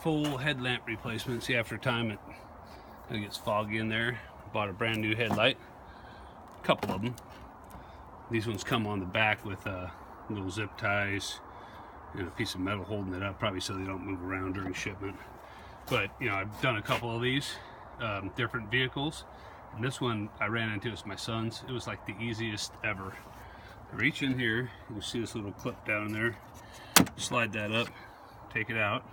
full headlamp replacement. See, after time it kind of gets foggy in there. Bought a brand new headlight, a couple of them. These ones come on the back with little zip ties and a piece of metal holding it up, probably so they don't move around during shipment. But you know, I've done a couple of these different vehicles, and this one I ran into is my son's. It was like the easiest ever. Reach in here, you see this little clip down there, slide that up, take it out,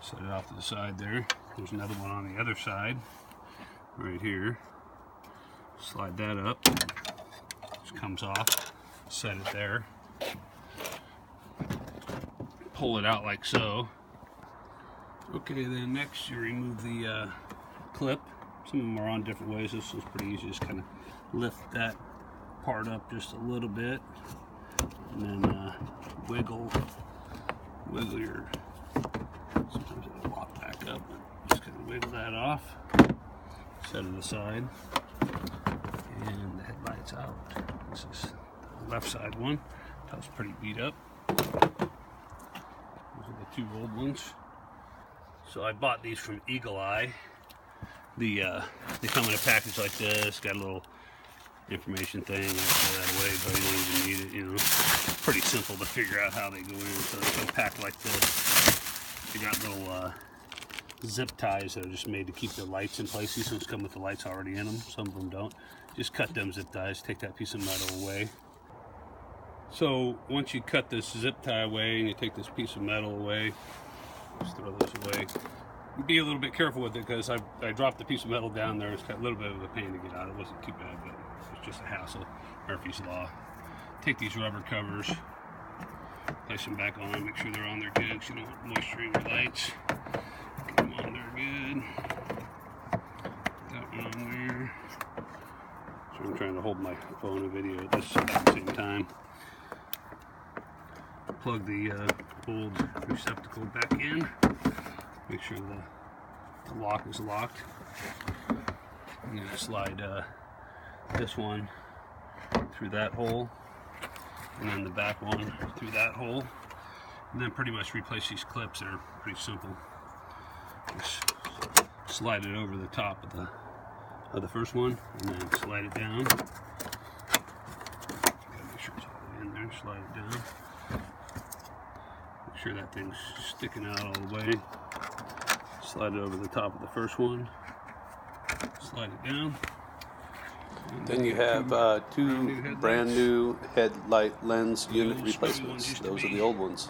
set it off to the side there. There's another one on the other side right here. Slide that up, just comes off, set it there, pull it out like so. Okay, then next you remove the clip. Some of them are on different ways. This is pretty easy. Just kind of lift that part up just a little bit, and then wiggle your. Sometimes it'll lock back up. Just kind of wiggle that off. Set it aside, and the headlight's out. This is the left side one. That was pretty beat up. Those are the two old ones. So I bought these from Eagle Eye. They come in a package like this. Got a little information thing. I throw that away, but you don't even need it. You know, it's pretty simple to figure out how they go in. So they come packed like this. They got little zip ties that are just made to keep the lights in place. These ones come with the lights already in them. Some of them don't. Just cut them zip ties. Take that piece of metal away. So once you cut this zip tie away and you take this piece of metal away, just throw this away. Be a little bit careful with it, because I dropped the piece of metal down there. It's got a little bit of a pain to get out. It wasn't too bad, but it's just a hassle. Murphy's Law. Take these rubber covers, place them back on, make sure they're on there good, so you don't want moisture in your lights. Get them on there good. That one on there. So I'm trying to hold my phone and video at the same time. Plug the old receptacle back in. Make sure the lock is locked. I'm going to slide this one through that hole, and then the back one through that hole, and then pretty much replace these clips. They're pretty simple. Just slide it over the top of the first one, and then slide it down. Gotta make sure it's all the way in there. Slide it down. Make sure that thing's sticking out all the way. Slide it over the top of the first one. Slide it down. Then you have two brand new headlight lens unit replacements. Those are the old ones.